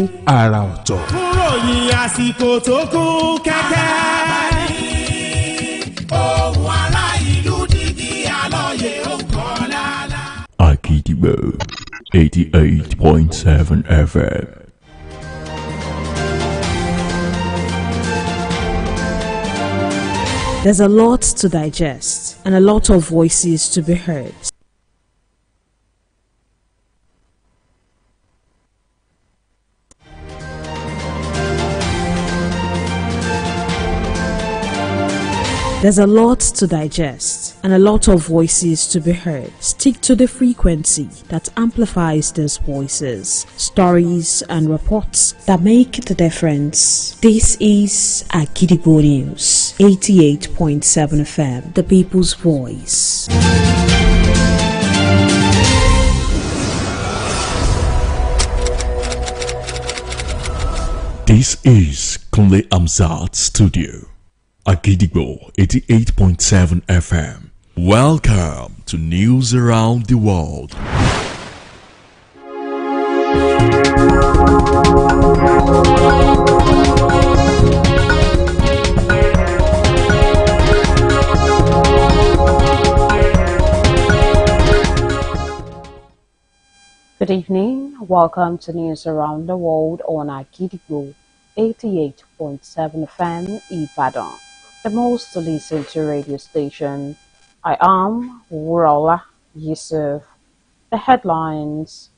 Àrà ọ̀tọ̀. Kúròyìn àsìkò tó kún kẹ́kẹ́. Ohùn ará ìlú dídí àlọ́yé ó kọ́ lálá. Akidibo 88.7 FM. There's a lot to digest and a lot of voices to be heard. There's a lot to digest and a lot of voices to be heard. Stick to the frequency that amplifies these voices, stories and reports that make the difference. This is Akidibo News, 88.7 FM, the people's voice. This is Kunle Amzat's studio. Akidibo 88.7 FM. Welcome to News Around the World. Good evening. Welcome to News Around the World on Akidibo 88.7 FM Ibadan, the most listened to radio station. I am Wuraola Yusiff. The headlines: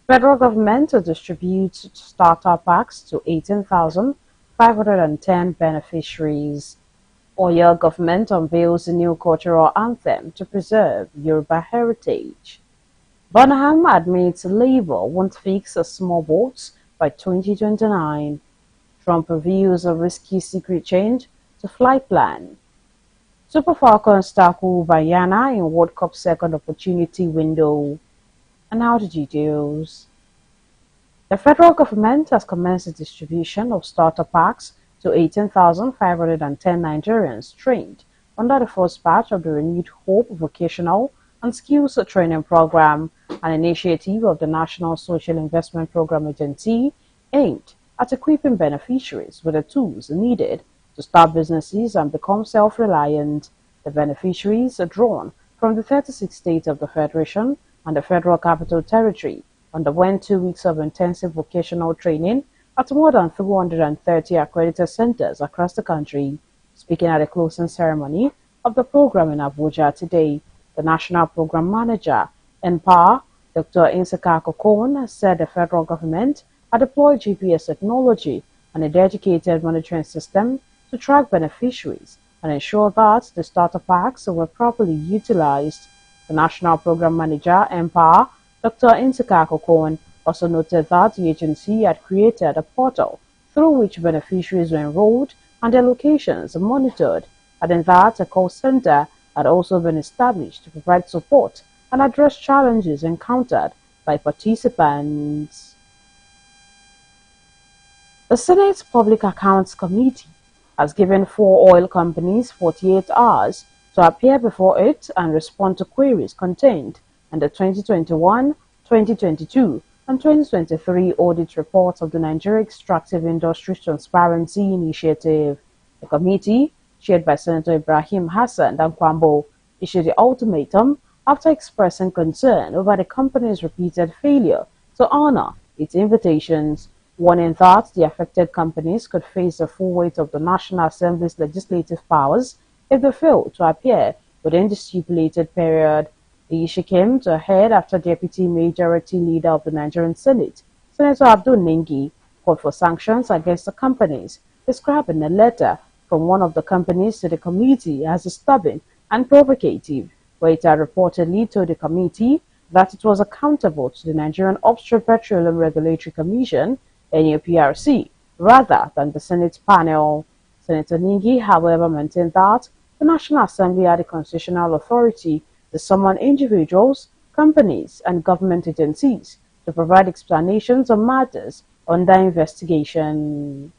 Federal government to distribute starter packs to 18,510 beneficiaries. Oyo government unveils a new cultural anthem to preserve Yoruba heritage. Burnham admits Labour won't fix small votes by 2029. Trump reveals a risky secret change to flight plan. Super Falcons tackle Guyana in World Cup second opportunity window. And now the details. The federal government has commenced the distribution of starter packs to 18,510 Nigerians trained under the first batch of the Renewed Hope Vocational and Skills Training Program, an initiative of the National Social Investment Program Agency aimed at equipping beneficiaries with the tools needed to start businesses and become self-reliant. The beneficiaries are drawn from the 36 states of the Federation and the Federal Capital Territory underwent 2 weeks of intensive vocational training at more than 330 accredited centers across the country. Speaking at the closing ceremony of the program in Abuja today, the National Program Manager, NPAR, Dr. Insaka Kokon, said the federal government had deployed GPS technology and a dedicated monitoring system to track beneficiaries and ensure that the starter packs were properly utilized. The National Program Manager, NPAR, Dr. Insaka Kokon, also noted that the agency had created a portal through which beneficiaries were enrolled and their locations monitored, adding that a call center had also been established to provide support and address challenges encountered by participants. The Senate's Public Accounts Committee has given 4 oil companies 48 hours to appear before it and respond to queries contained in the 2021, 2022, and 2023 audit reports of the Nigeria Extractive Industries Transparency Initiative. The committee, chaired by Senator Ibrahim Hassan Dankwambo, issued the ultimatum after expressing concern over the company's repeated failure to honor its invitations, warning that the affected companies could face the full weight of the National Assembly's legislative powers if they fail to appear within the stipulated period. The issue came to a head after Deputy Majority Leader of the Nigerian Senate, Senator Abdul Nengi, called for sanctions against the companies, describing a letter from one of the companies to the committee as disturbing and provocative, where it had reportedly told the committee that it was accountable to the Nigerian Upstream Petroleum Regulatory Commission, NUPRC, rather than the Senate panel. Senator Nengi, however, maintained that the National Assembly had the constitutional authority to summon individuals, companies, and government agencies to provide explanations on matters under investigation.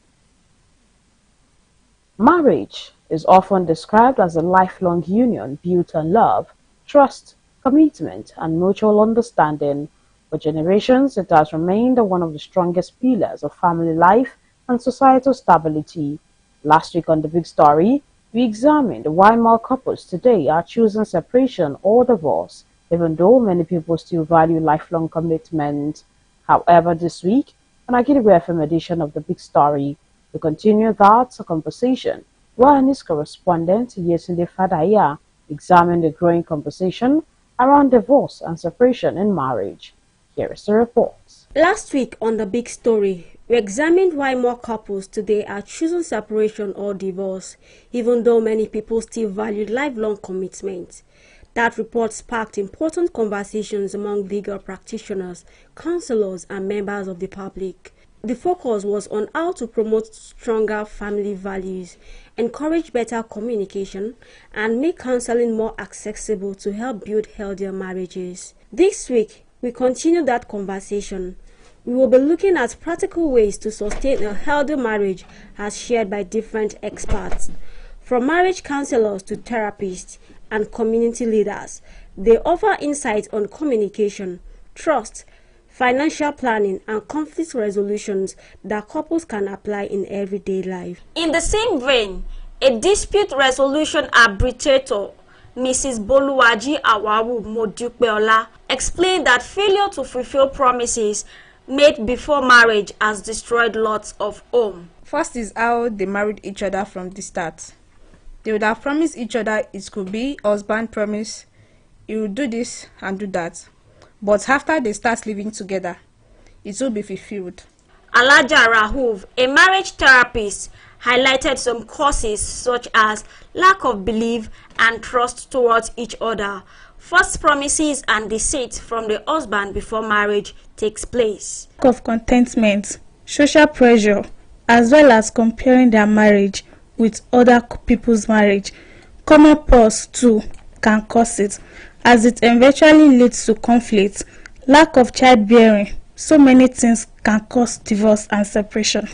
Marriage is often described as a lifelong union built on love, trust, commitment, and mutual understanding. For generations, it has remained one of the strongest pillars of family life and societal stability. Last week on The Big Story, we examined why more couples today are choosing separation or divorce, even though many people still value lifelong commitment. However, this week, on our Gidigwe FM edition of The Big Story, we continue that conversation, where news correspondent Yetunde Fadaya examined the growing conversation around divorce and separation in marriage. Here is the report. Last week on The Big Story, we examined why more couples today are choosing separation or divorce, even though many people still value lifelong commitment. That report sparked important conversations among legal practitioners, counselors, and members of the public. The focus was on how to promote stronger family values, encourage better communication, and make counseling more accessible to help build healthier marriages. This week, we continue that conversation. We will be looking at practical ways to sustain a healthy marriage as shared by different experts. From marriage counselors to therapists and community leaders, they offer insights on communication, trust, financial planning, and conflict resolutions that couples can apply in everyday life. In the same vein, a dispute resolution arbitrator, Mrs. Boluwaji Awawu Modupeola, explained that failure to fulfill promises made before marriage has destroyed lots of homes. First is how they married each other from the start. They would have promised each other. It could be husband promise, you will do this and do that. But after they start living together, it will be fulfilled. Alaja Rahuv, a marriage therapist, highlighted some causes such as lack of belief and trust towards each other, false promises and deceit from the husband before marriage takes place. Lack of contentment, social pressure, as well as comparing their marriage with other people's marriage. Common pause too can cause it, as it eventually leads to conflict. Lack of childbearing, so many things can cause divorce and separation.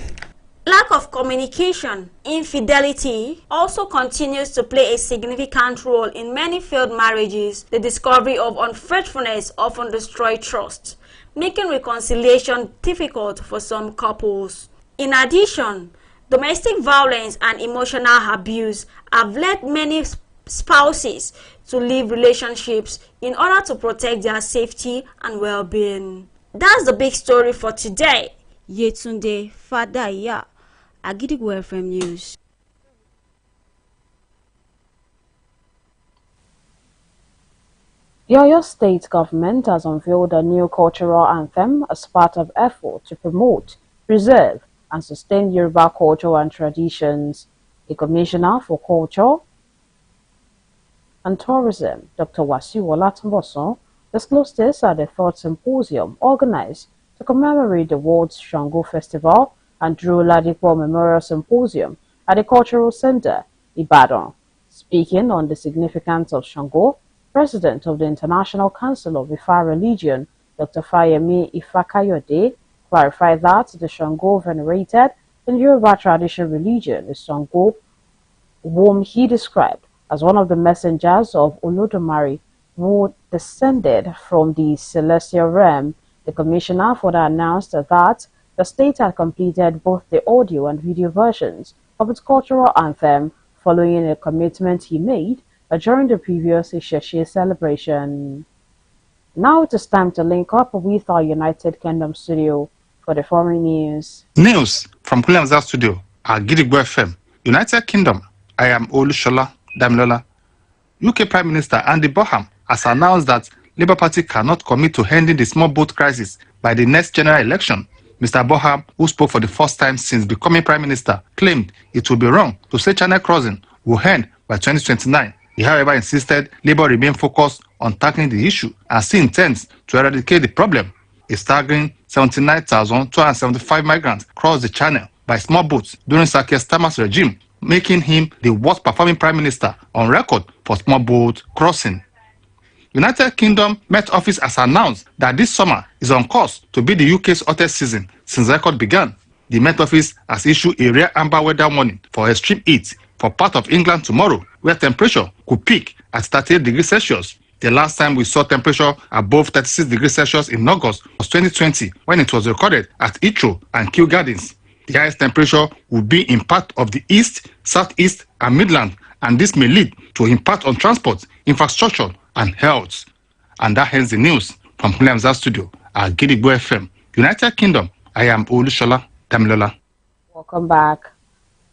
Lack of communication, infidelity also continues to play a significant role in many failed marriages. The discovery of unfaithfulness often destroys trust, making reconciliation difficult for some couples. In addition, domestic violence and emotional abuse have led many spouses to leave relationships in order to protect their safety and well-being. That's the big story for today. Yetunde Fadaya, Agidigbo FM News. The Oyo State government has unveiled a new cultural anthem as part of effort to promote, preserve, and sustain Yoruba culture and traditions. The Commissioner for Culture and Tourism, Dr. Wasiwola Tumboson, disclosed this at the third symposium organized to commemorate the World's Shango Festival and Drew Ladipo Memorial Symposium at the Cultural Center, Ibadan. Speaking on the significance of Shango, President of the International Council of Ifa Religion, Dr. Fayemi Ifakayode, clarified that the Shango venerated in Yoruba traditional religion is Shango, whom he described as one of the messengers of Olodumare, who descended from the celestial realm. The commissioner further announced that the state had completed both the audio and video versions of its cultural anthem, following a commitment he made during the previous Isheshe celebration. Now it is time to link up with our United Kingdom studio for the foreign news. News from Kulemza Studio at Gidigbo FM, United Kingdom. I am Olushola Damilola. UK Prime Minister Andy Boham has announced that Labour Party cannot commit to ending the small boat crisis by the next general election. Mr. Boham, who spoke for the first time since becoming Prime Minister, claimed it would be wrong to say Channel crossing will end by 2029. He, however, insisted Labour remain focused on tackling the issue and still intends to eradicate the problem. A staggering 79,275 migrants crossed the channel by small boats during Sir Keir Starmer's regime, making him the worst performing Prime Minister on record for small boat crossing. United Kingdom Met Office has announced that this summer is on course to be the UK's hottest season since the record began. The Met Office has issued a rare amber weather warning for extreme heat for part of England tomorrow, where temperature could peak at 38 degrees Celsius. The last time we saw temperature above 36 degrees Celsius in August was 2020, when it was recorded at Heathrow and Kew Gardens. The highest temperature will be in part of the East, Southeast, and Midland, and this may lead to impact on transport, infrastructure, and health. And that ends the news from Hamzat Studio at Gidigbo FM, United Kingdom. I am Olusola Damilola. Welcome back.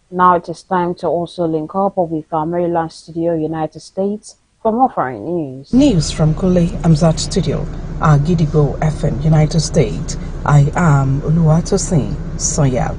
Now it is time to also link up with our Maryland studio, United States, for more foreign news. News from Hamzat Studio at Gidigbo FM, United States. I am Oluwatosin Soya.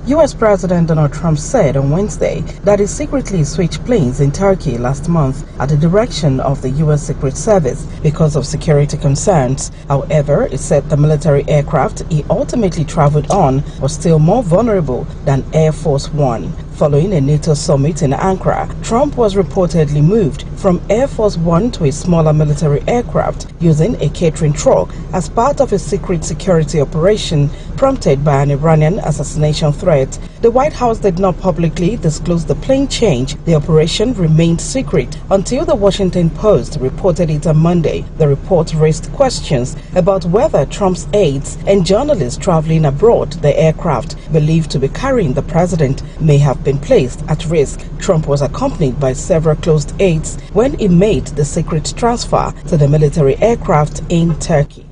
U.S. President Donald Trump said on Wednesday that he secretly switched planes in Turkey last month at the direction of the U.S. Secret Service because of security concerns. However, he said the military aircraft he ultimately traveled on was still more vulnerable than Air Force One. Following a NATO summit in Ankara, Trump was reportedly moved from Air Force One to a smaller military aircraft using a catering truck as part of a secret security operation prompted by an Iranian assassination threat. The White House did not publicly disclose the plane change. The operation remained secret until the Washington Post reported it on Monday. The report raised questions about whether Trump's aides and journalists traveling aboard the aircraft believed to be carrying the president may have been placed at risk. Trump was accompanied by several close aides when he made the secret transfer to the military aircraft in Turkey.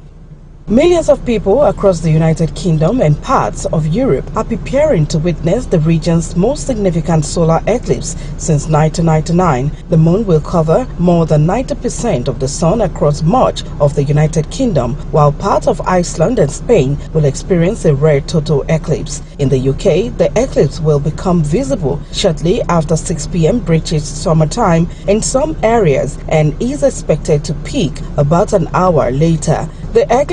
Millions of people across the United Kingdom and parts of Europe are preparing to witness the region's most significant solar eclipse since 1999. The moon will cover more than 90% of the sun across much of the United Kingdom, while parts of Iceland and Spain will experience a rare total eclipse. In the UK, the eclipse will become visible shortly after 6 p.m. British summertime in some areas and is expected to peak about an hour later. The eclipse